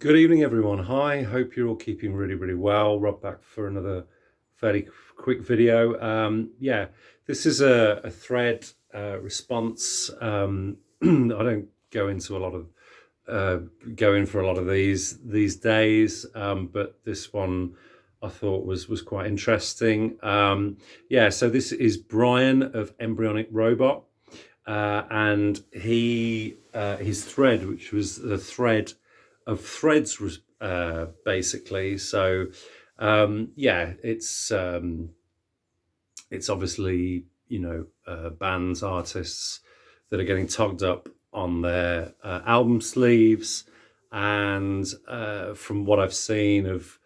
Good evening, everyone. Hi, hope you're all keeping really well. Rob back for another fairly quick video. Yeah, this is a thread response. I don't go into a lot of go in for a lot of these days, but this one I thought was quite interesting. Yeah, so this is Brian of Embryonic Robot, and his thread, which was the thread of threads, basically. So yeah, it's obviously bands, artists that are getting togged up on their album sleeves, and from what I've seen of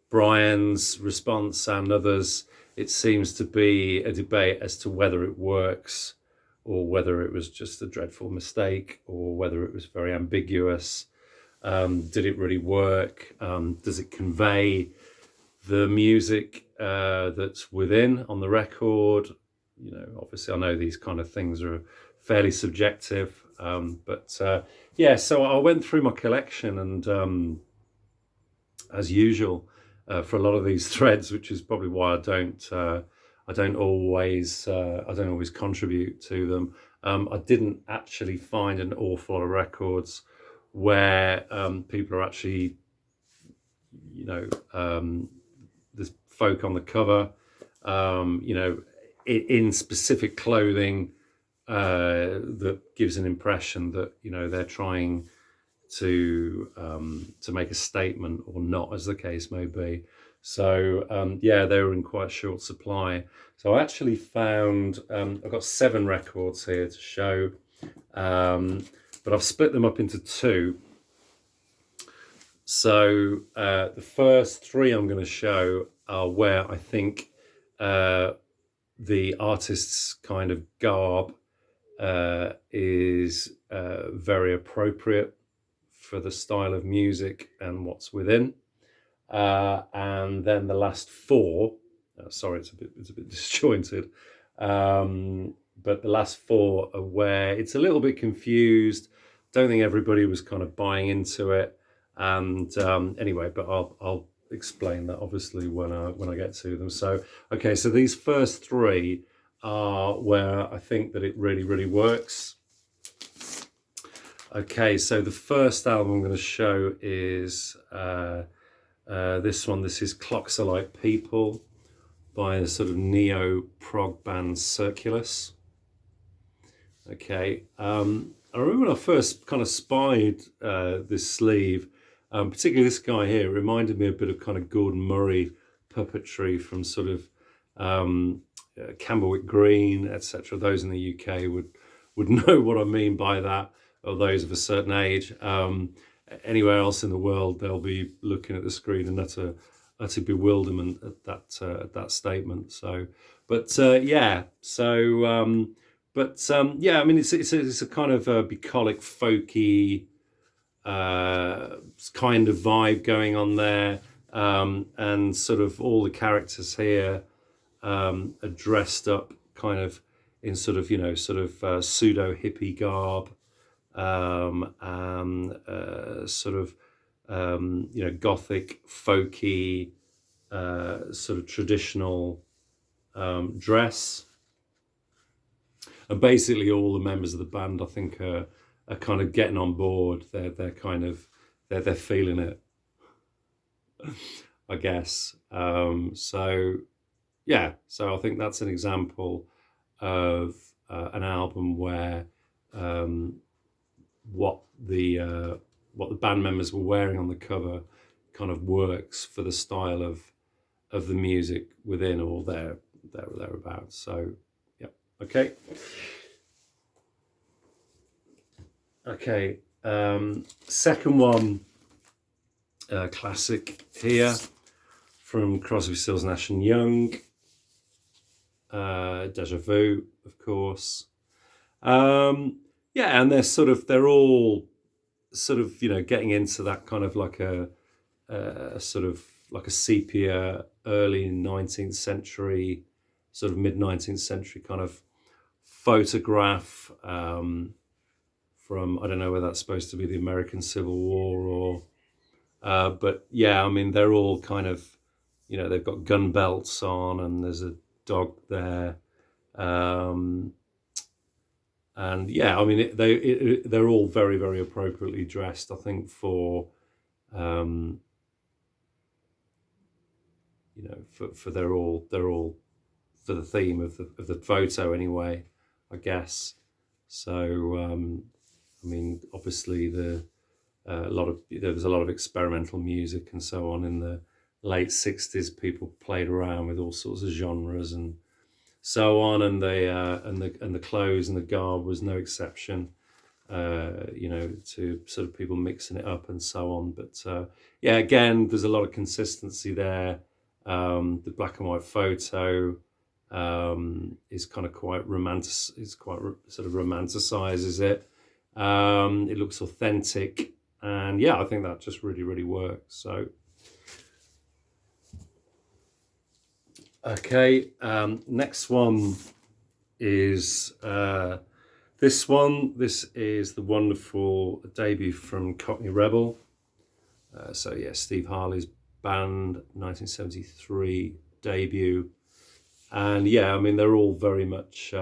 Brian's response and others, it seems to be a debate as to whether it works or whether it was just a dreadful mistake or whether it was very ambiguous. Did it really work? Does it convey the music that's within on the record? Obviously, I know these kind of things are fairly subjective, but yeah. So I went through my collection, and as usual, for a lot of these threads, which is probably why I don't always contribute to them. I didn't actually find an awful lot of records where people are actually, there's folk on the cover, in specific clothing that gives an impression that they're trying to make a statement or not, as the case may be. So yeah, they were in quite short supply. So I actually found I've got 7 records here to show, but I've split them up into 2. So the first 3 I'm going to show are where I think the artist's kind of garb is very appropriate for the style of music and what's within. And then the last 4, sorry, it's a bit disjointed, but the last 4 are where it's a little bit confused. Don't think everybody was kind of buying into it. And anyway, but I'll explain that obviously when I get to them. So okay, so these first 3 are where I think that it really works. Okay, so the first album I'm going to show is this one. This is Clocks Are Like People by a sort of neo-prog band Circulus. Okay, I remember when I first kind of spied this sleeve, particularly this guy here. It reminded me a bit of kind of Gordon Murray puppetry from sort of Camberwick Green, etc. Those in the UK would know what I mean by that, or those of a certain age. Anywhere else in the world, they'll be looking at the screen in utter bewilderment at that statement. So, but yeah, so. Yeah, I mean, it's a kind of a bucolic, folky kind of vibe going on there, and sort of all the characters here are dressed up kind of in sort of pseudo hippie garb, and sort of gothic, folky, sort of traditional dress. And basically, all the members of the band, I think, are kind of getting on board. They're kind of they're feeling it, I guess. So yeah, so I think that's an example of an album where what the band members were wearing on the cover kind of works for the style of the music within, or thereabouts. So yeah, okay. Okay, second one, classic here from Crosby, Stills, Nash and Young, Deja Vu, of course. Yeah, and they're all sort of getting into that kind of like a sort of like a sepia, early 19th century, sort of mid 19th century kind of photograph. From, I don't know whether that's supposed to be the American Civil War But yeah, I mean, they're all kind of, they've got gun belts on, and there's a dog there. Um, and yeah, I mean, they're all very, very appropriately dressed, I think, for um, for they're all for the theme of the photo anyway, I guess. So I mean, obviously there was a lot of experimental music and so on in the late 60s. People played around with all sorts of genres and so on, and the clothes and the garb was no exception. To sort of people mixing it up and so on. But yeah, again, there's a lot of consistency there. The black and white photo is kind of quite romantic. It's quite sort of romanticizes it. It looks authentic, and yeah, I think that just really, really works. So, okay, next one is this one. This is the wonderful debut from Cockney Rebel. So yeah, Steve Harley's band, 1973 debut. And yeah, I mean, they're all very much,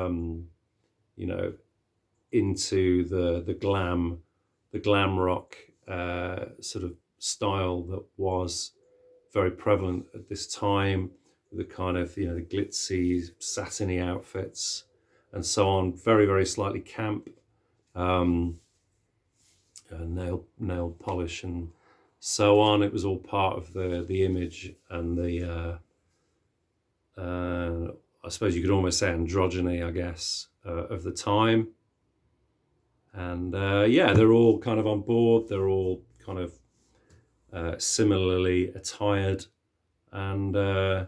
into the glam rock sort of style that was very prevalent at this time. The kind of, the glitzy, satiny outfits and so on. Very, very slightly camp, nail polish and so on. It was all part of the image and the I suppose you could almost say androgyny, I guess, of the time. And yeah, they're all kind of on board. They're all kind of similarly attired, and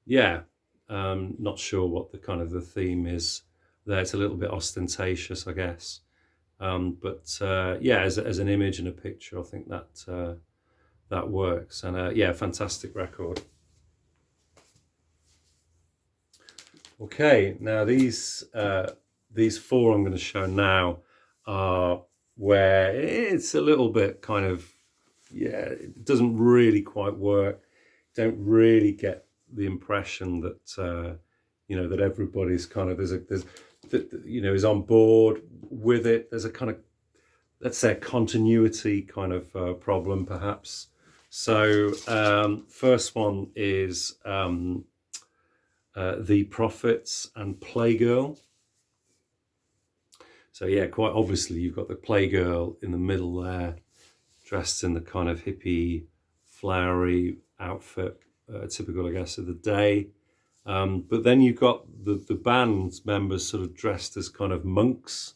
yeah, not sure what the kind of the theme is there. It's a little bit ostentatious, I guess. But yeah, as an image and a picture, I think that works. And yeah, fantastic record. Okay, now these four I'm going to show now are where it's a little bit kind of, yeah, it doesn't really quite work. Don't really get the impression that that everybody's kind of is on board with it. There's a kind of, let's say, a continuity kind of problem perhaps. So first one is the Prophets and Playgirl. So yeah, quite obviously you've got the Playgirl in the middle there, dressed in the kind of hippie, flowery outfit, typical, I guess, of the day. But then you've got the band members sort of dressed as kind of monks,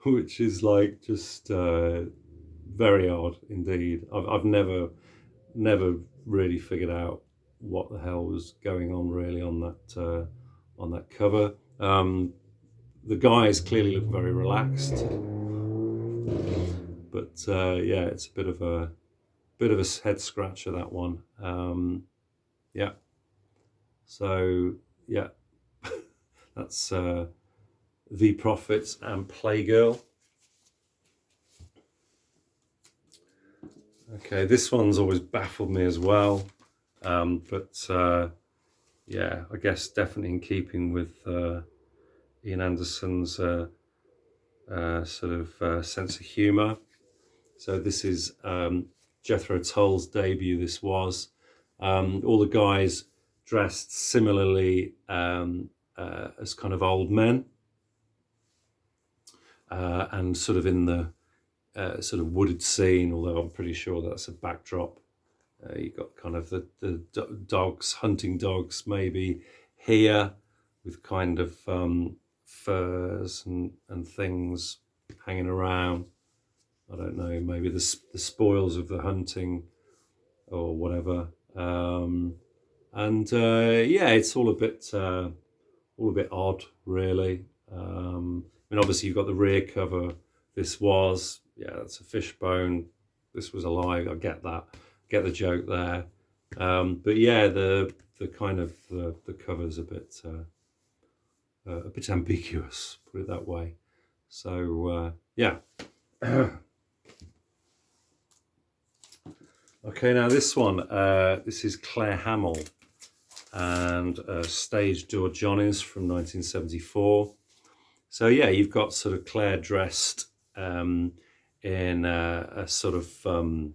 which is like just very odd indeed. I've never really figured out what the hell was going on really on that cover. The guys clearly look very relaxed, but yeah, it's a bit of a head scratcher, that one. Yeah. So yeah, that's the Prophets and Playgirl. Okay, this one's always baffled me as well, but yeah, I guess definitely in keeping with Ian Anderson's sort of sense of humour. So this is Jethro Tull's debut. This was all the guys dressed similarly as kind of old men, and sort of in the sort of wooded scene, although I'm pretty sure that's a backdrop. You've got kind of the dogs, hunting dogs maybe here, with kind of furs and things hanging around. I don't know, maybe the spoils of the hunting or whatever. And yeah, it's all a bit odd, really. I mean, obviously you've got the rear cover. This was, yeah, that's a fishbone. This was alive. I get that. Get the joke there. But yeah, the kind of the cover's a bit ambiguous, put it that way. So yeah. Okay, now this one, this is Claire Hamill and Stage Door Johnnies from 1974. So yeah, you've got sort of Claire dressed in a sort of, in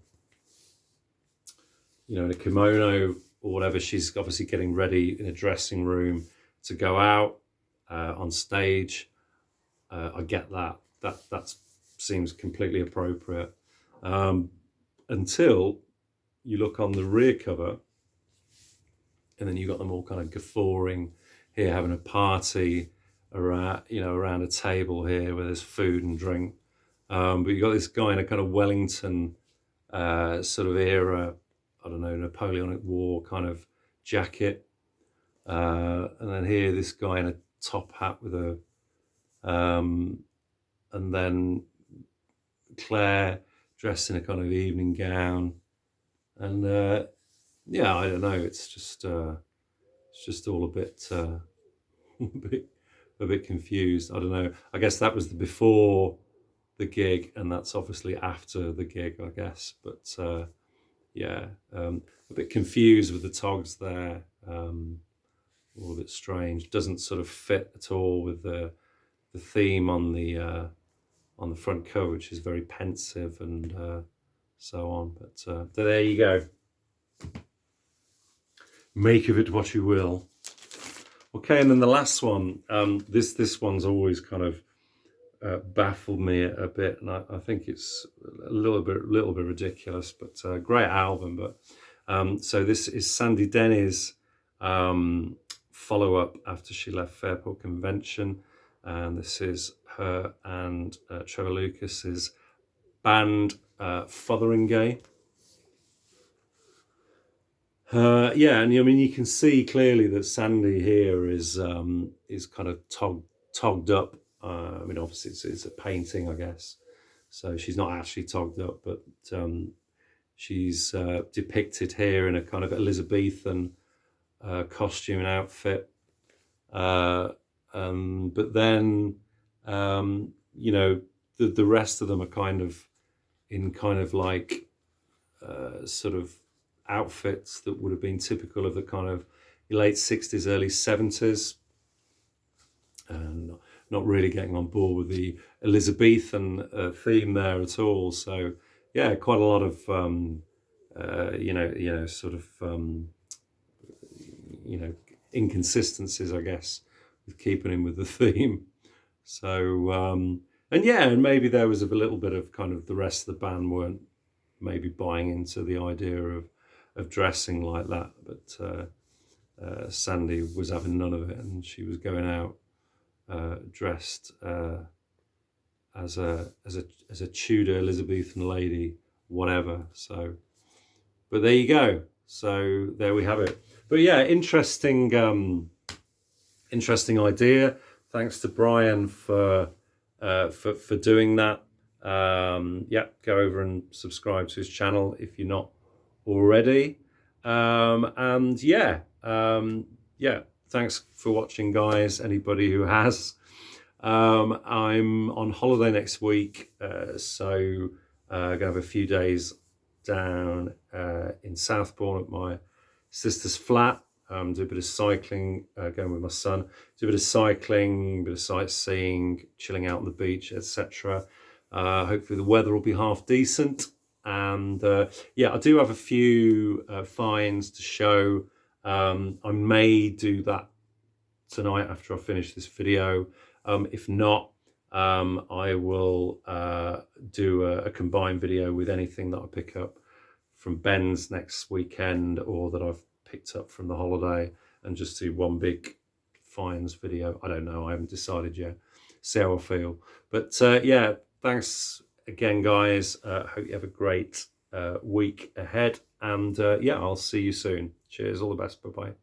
a kimono or whatever. She's obviously getting ready in a dressing room to go out on stage. I get that. That seems completely appropriate. Until you look on the rear cover, and then you got them all kind of guffawing here, having a party around a table here where there's food and drink. But you got this guy in a kind of Wellington sort of era, I don't know, Napoleonic War kind of jacket. And then here, this guy in a top hat with a, and then Claire dressed in a kind of evening gown. And yeah, I don't know. It's just all a bit, a bit confused. I don't know. I guess that was the before the gig, and that's obviously after the gig, I guess. But yeah, a bit confused with the togs there. All a bit strange. Doesn't sort of fit at all with the theme on the front cover, which is very pensive and so on. But there you go. Make of it what you will. Okay, and then the last one. This one's always kind of baffled me a bit, and I think it's a little bit ridiculous, but great album. But so this is Sandy Denny's follow-up after she left Fairport Convention, and this is her and Trevor Lucas's band Fotheringay. Yeah, and I mean, you can see clearly that Sandy here is kind of togged up. I mean, obviously it's a painting, I guess, so she's not actually togged up, but she's depicted here in a kind of Elizabethan costume and outfit. But then the rest of them are kind of in kind of like sort of outfits that would have been typical of the kind of late 60s, early 70s, and not really getting on board with the Elizabethan theme there at all. So yeah, quite a lot of sort of inconsistencies, I guess, with keeping in with the theme. So and yeah, and maybe there was a little bit of kind of the rest of the band weren't maybe buying into the idea of dressing like that, but Sandy was having none of it, and she was going out dressed as a Tudor Elizabethan lady, whatever. So, but there you go. So there we have it. But yeah, interesting idea. Thanks to Brian for doing that. Yeah, go over and subscribe to his channel if you're not already. And yeah, thanks for watching, guys. Anybody who has. I'm on holiday next week, so gonna have a few days down in Southbourne at my sister's flat. Do a bit of cycling, going with my son. Do a bit of cycling, bit of sightseeing, chilling out on the beach, etc. Hopefully the weather will be half decent. And yeah, I do have a few finds to show. I may do that tonight after I finish this video. If not, I will do a combined video with anything that I pick up from Ben's next weekend or that I've picked up from the holiday, and just do one big finds video. I don't know, I haven't decided yet. See how I feel. But yeah, thanks again, guys. Hope you have a great week ahead, and yeah, I'll see you soon. Cheers, all the best, bye-bye.